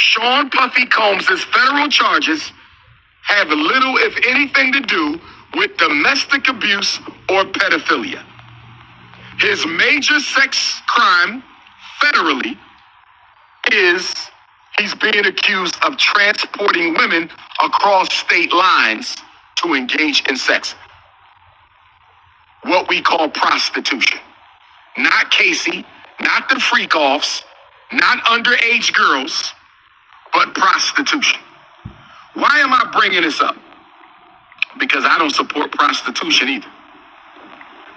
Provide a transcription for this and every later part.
Sean Puffy Combs' federal charges have little, if anything, to do with domestic abuse or pedophilia. His major sex crime federally is he's being accused of transporting women across state lines to engage in sex. What we call prostitution. Not Casey, not the freak-offs, not underage girls, but prostitution. Why am I bringing this up? Because I don't support prostitution either.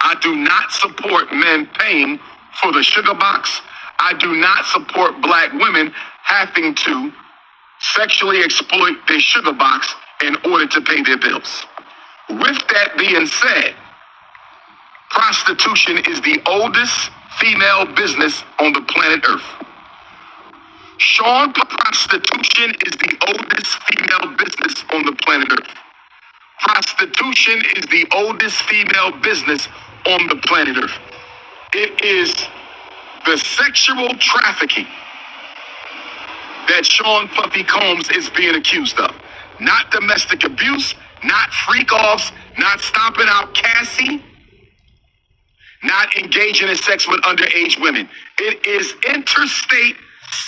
I do not support men paying for the sugar box. I do not support black women having to sexually exploit their sugar box in order to pay their bills. With that being said, prostitution is the oldest female business on the planet Earth. Prostitution is the oldest female business on the planet Earth. Prostitution is the oldest female business on the planet Earth. It is the sexual trafficking that Sean Puffy Combs is being accused of. Not domestic abuse, not freak-offs, not stomping out Cassie, not engaging in sex with underage women. It is interstate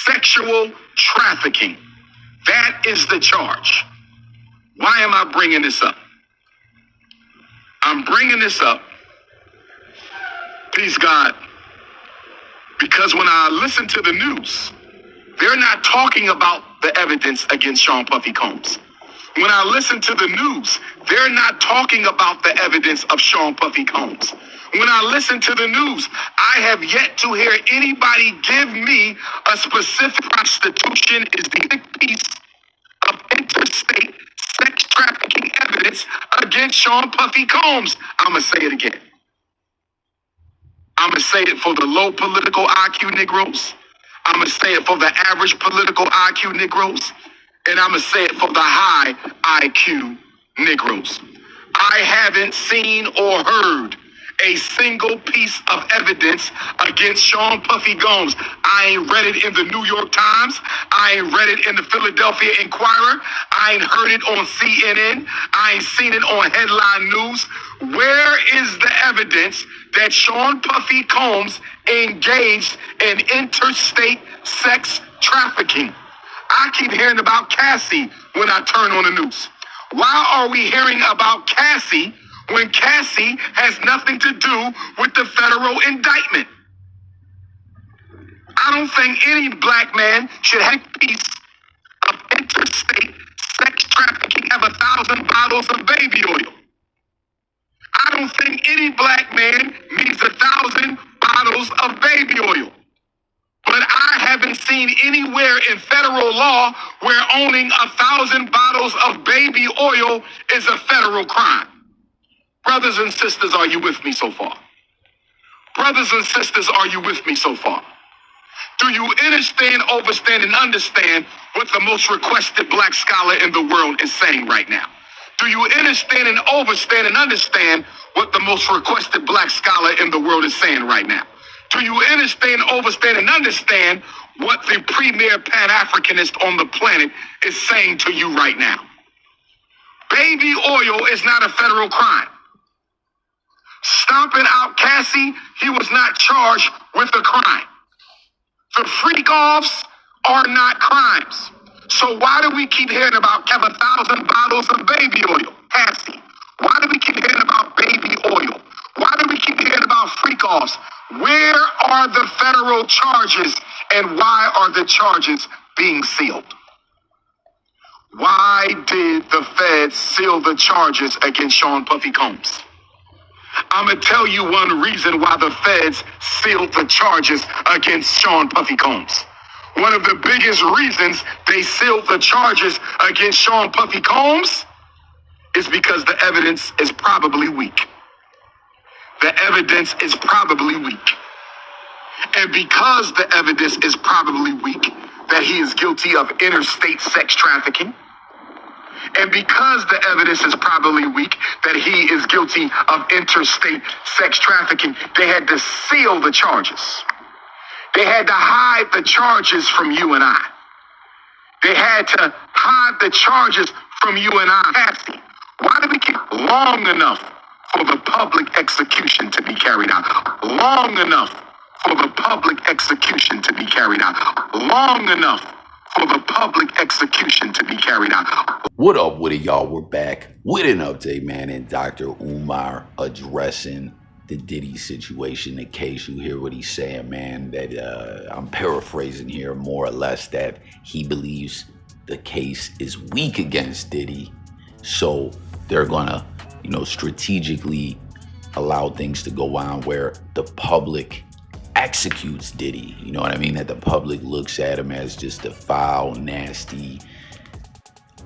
sexual trafficking. That is the charge. Why am I bringing this up? I'm bringing this up, please God, because when I listen to the news, they're not talking about the evidence against Sean Puffy Combs. When I listen to the news, they're not talking about the evidence of Sean Puffy Combs. When I listen to the news, I have yet to hear anybody give me a specific prostitution is the big piece of interstate sex trafficking evidence against Sean Puffy Combs. I'm going to say it again. I'm going to say it for the low political IQ Negroes. I'm going to say it for the average political IQ Negroes. And I'm going to say it for the high IQ Negroes. I haven't seen or heard a single piece of evidence against Sean Puffy Combs. I ain't read it in the New York Times. I ain't read it in the Philadelphia Inquirer. I ain't heard it on CNN. I ain't seen it on headline news. Where is the evidence that Sean Puffy Combs engaged in interstate sex trafficking? I keep hearing about Cassie when I turn on the news. Why are we hearing about Cassie when Cassie has nothing to do with the federal indictment? I don't think any black man should have a piece of interstate sex trafficking of 1,000 bottles of baby oil. I don't think any black man needs 1,000 bottles of baby oil. But I haven't seen anywhere in federal law where owning 1,000 bottles of baby oil is a federal crime. Brothers and sisters, are you with me so far? Brothers and sisters, are you with me so far? Do you understand, overstand, and understand what the most requested black scholar in the world is saying right now? Do you understand and overstand and understand what the most requested black scholar in the world is saying right now? Do you understand, overstand, and understand what the premier Pan-Africanist on the planet is saying to you right now? Baby oil is not a federal crime. Stomping out Cassie, he was not charged with a crime. The freak-offs are not crimes. So why do we keep hearing about 1,000 bottles of baby oil, Cassie? Why do we keep hearing about baby oil? Why do we keep hearing about freak-offs? Where are the federal charges and why are the charges being sealed? Why did the feds seal the charges against Sean Puffy Combs? I'm going to tell you one reason why the feds sealed the charges against Sean Puffy Combs. One of the biggest reasons they sealed the charges against Sean Puffy Combs is because the evidence is probably weak. The evidence is probably weak. And because the evidence is probably weak, that he is guilty of interstate sex trafficking, and because the evidence is probably weak, that he is guilty of interstate sex trafficking, they had to seal the charges. They had to hide the charges from you and I. had to hide the charges from you and I. Kathy, why did we keep long enough for the public execution to be carried out? Long enough for the public execution to be carried out. Long enough for the public execution to be carried out. What up with it, y'all? We're back with an update, man, and Dr. Umar addressing the Diddy situation. The case, you hear what he's saying, man, that I'm paraphrasing here more or less, that he believes the case is weak against Diddy, so they're gonna, strategically allow things to go on where the public executes Diddy. You know what I mean? That the public looks at him as just a foul, nasty,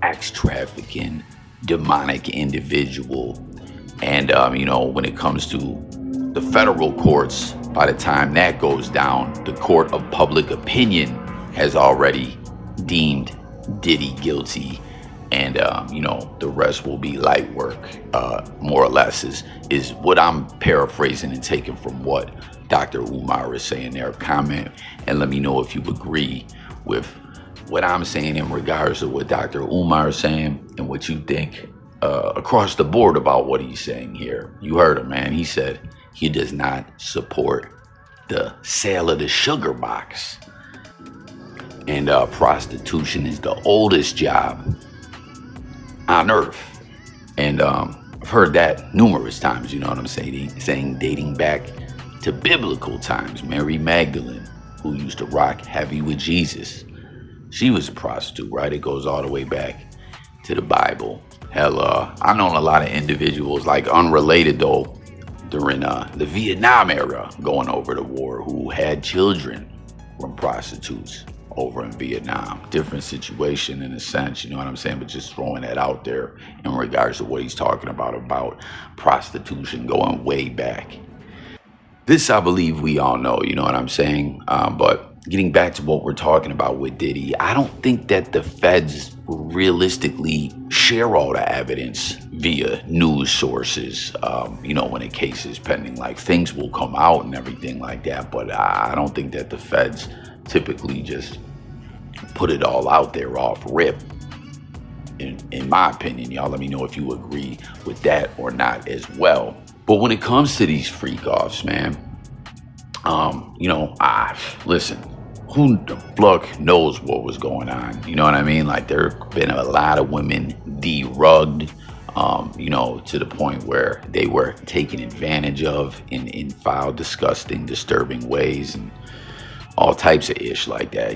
ex-trafficking, demonic individual. And, when it comes to the federal courts, by the time that goes down, the court of public opinion has already deemed Diddy guilty. And, the rest will be light work, more or less, is what I'm paraphrasing and taking from what Dr. Umar is saying there. Comment and let me know if you agree with what I'm saying in regards to what Dr. Umar is saying and what you think across the board about what he's saying here. You heard him, man. He said he does not support the sale of the sugar box. And prostitution is the oldest job on earth. And I've heard that numerous times, you know what I'm saying, dating back to biblical times. Mary Magdalene, who used to rock heavy with Jesus, she was a prostitute, right? It goes all the way back to the Bible. Hell, I've known a lot of individuals, like unrelated though, during the Vietnam era, going over the war, who had children from prostitutes over in Vietnam. Different situation in a sense, you know what I'm saying? But just throwing that out there in regards to what he's talking about prostitution going way back. This, I believe we all know, you know what I'm saying? But getting back to what we're talking about with Diddy, I don't think that the feds realistically share all the evidence via news sources, when a case is pending. Like, things will come out and everything like that, but I don't think that the feds typically just put it all out there off rip. In my opinion, y'all let me know if you agree with that or not as well. But when it comes to these freak offs, man, listen, who the fuck knows what was going on? You know what I mean? Like, there have been a lot of women derugged, to the point where they were taken advantage of in foul, disgusting, disturbing ways, and all types of ish like that,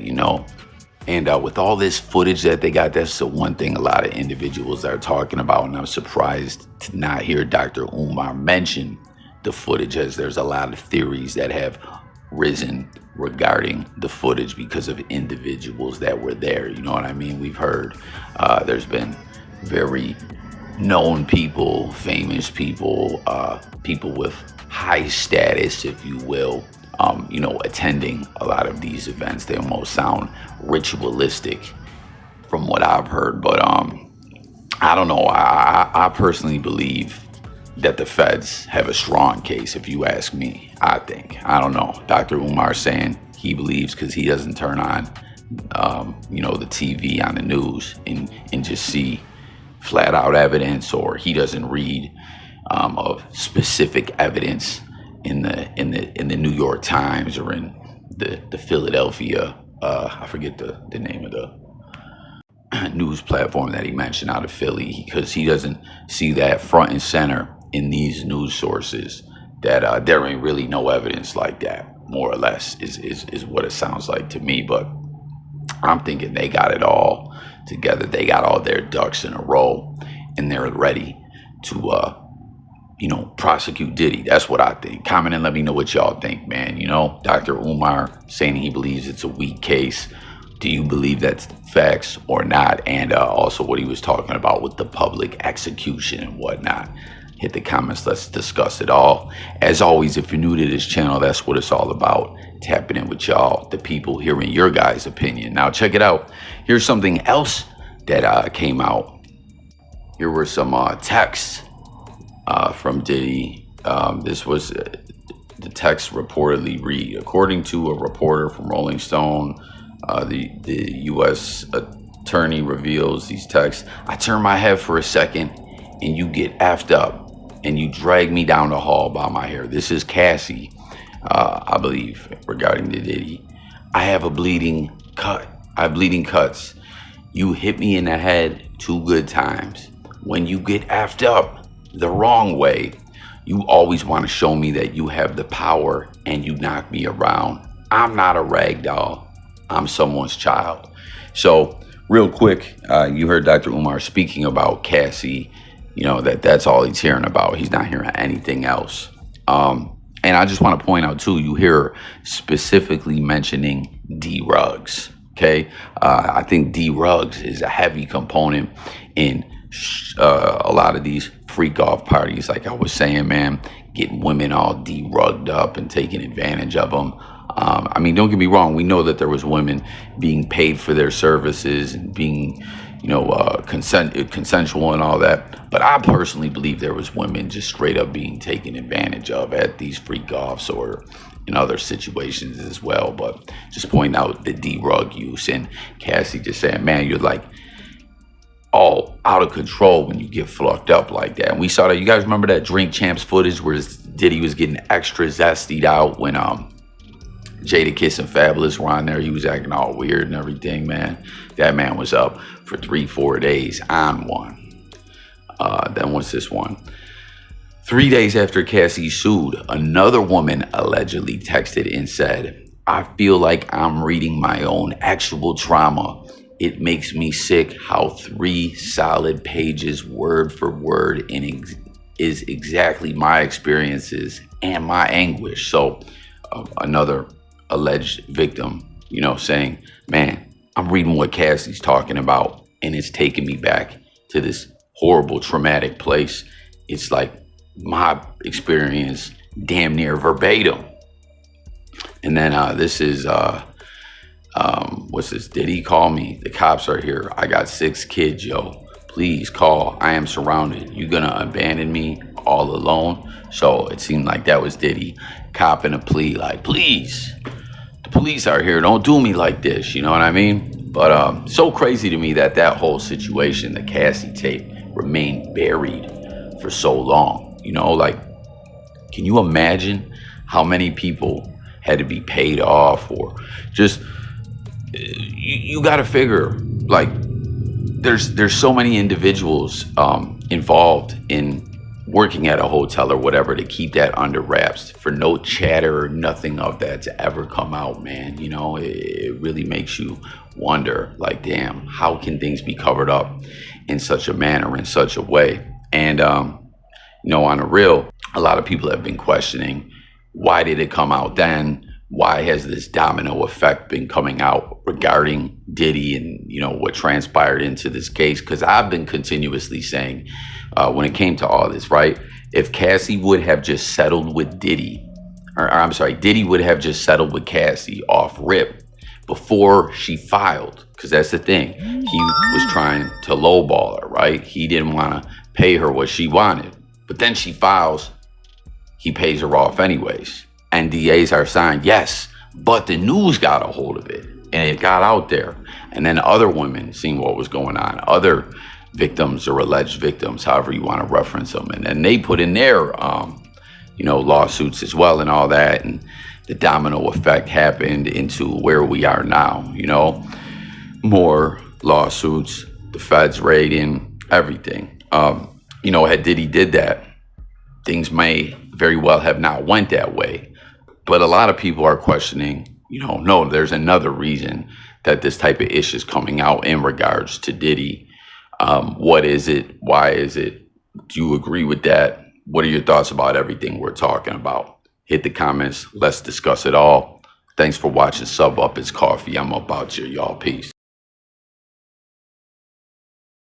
And with all this footage that they got, that's the one thing a lot of individuals are talking about, and I'm surprised to not hear Dr. Umar mention the footage, as there's a lot of theories that have risen regarding the footage because of individuals that were there. You know what I mean? We've heard there's been very known people, famous people, people with high status, if you will, attending a lot of these events. They almost sound ritualistic from what I've heard. But I don't know. I personally believe that the feds have a strong case, if you ask me. I don't know. Dr. Umar saying he believes because he doesn't turn on, the TV on the news and just see flat out evidence, or he doesn't read of specific evidence in the New York Times or in the Philadelphia, I forget the name of the news platform that he mentioned out of Philly, because he doesn't see that front and center in these news sources, that there ain't really no evidence like that, more or less, is what it sounds like to me. But I'm thinking they got it all together. They got all their ducks in a row, and they're ready to prosecute Diddy. That's what I think. Comment and let me know what y'all think, man. Dr. Umar saying he believes it's a weak case. Do you believe that's facts or not? And also what he was talking about with the public execution and whatnot. Hit the comments. Let's discuss it all. As always, if you're new to this channel, that's what it's all about. Tapping in with y'all, the people, hearing your guys' opinion. Now, check it out. Here's something else that came out. Here were some texts from Diddy. This was the text reportedly read, according to a reporter from Rolling Stone, the U.S. attorney reveals these texts. I turn my head for a second and you get effed up and you drag me down the hall by my hair. This is Cassie, I believe, regarding the Diddy. I have a bleeding cut. I have bleeding cuts. You hit me in the head 2 good times. When you get effed up the wrong way, you always want to show me that you have the power and you knock me around. I'm not a rag doll. I'm someone's child. So real quick, you heard Dr. Umar speaking about Cassie, that's all he's hearing about. He's not hearing anything else. And I just want to point out too, you hear specifically mentioning D Ruggs. Okay. I think D Ruggs is a heavy component in a lot of these freak off parties. Like I was saying, man, getting women all D-rugged up and taking advantage of them. I mean, don't get me wrong. We know that there was women being paid for their services and being, consensual and all that. But I personally believe there was women just straight up being taken advantage of at these freak offs or in other situations as well. But just pointing out the D-rug use, and Cassie just saying, man, you're like all out of control when you get fucked up like that. And we saw that. You guys remember that Drink Champs footage where Diddy was getting extra zestied out when Jadakiss and Fabulous were on there? He was acting all weird and everything, man. That man was up for 3-4 days on one. Then what's this one? 3 days after Cassie sued, another woman allegedly texted and said, I feel like I'm reading my own actual trauma. It makes me sick how 3 solid pages word for word is exactly my experiences and my anguish. So another alleged victim, saying, man, I'm reading what Cassie's talking about and it's taking me back to this horrible, traumatic place. It's like my experience damn near verbatim. And then this is, what's this? Diddy, call me. The cops are here. I got 6 kids, yo. Please call. I am surrounded. You gonna abandon me all alone? So it seemed like that was Diddy copping a plea, like, please, the police are here. Don't do me like this. You know what I mean? But so crazy to me that whole situation, the Cassie tape, remained buried for so long. Like, can you imagine how many people had to be paid off or just, you got to figure, like, there's so many individuals involved in working at a hotel or whatever to keep that under wraps for no chatter or nothing of that to ever come out, man. It really makes you wonder, like, damn, how can things be covered up in such a manner, in such a way? And, on a real, a lot of people have been questioning, why did it come out then? Why has this domino effect been coming out regarding Diddy and, what transpired into this case? Because I've been continuously saying, when it came to all this, right? If Cassie would have just settled with Diddy, or I'm sorry, Diddy would have just settled with Cassie off rip before she filed, because that's the thing. He was trying to lowball her, right? He didn't want to pay her what she wanted. But then she files, he pays her off anyways. NDAs are signed, yes, but the news got a hold of it and it got out there. And then other women seeing what was going on, other victims or alleged victims, however you want to reference them. And then they put in their, lawsuits as well and all that. And the domino effect happened into where we are now, more lawsuits, the feds raiding, everything. Had Diddy did that, things may very well have not went that way. But a lot of people are questioning, no, there's another reason that this type of issue is coming out in regards to Diddy. What is it? Why is it? Do you agree with that? What are your thoughts about everything we're talking about? Hit the comments. Let's discuss it all. Thanks for watching. Sub up. It's coffee. I'm about you, y'all. Peace.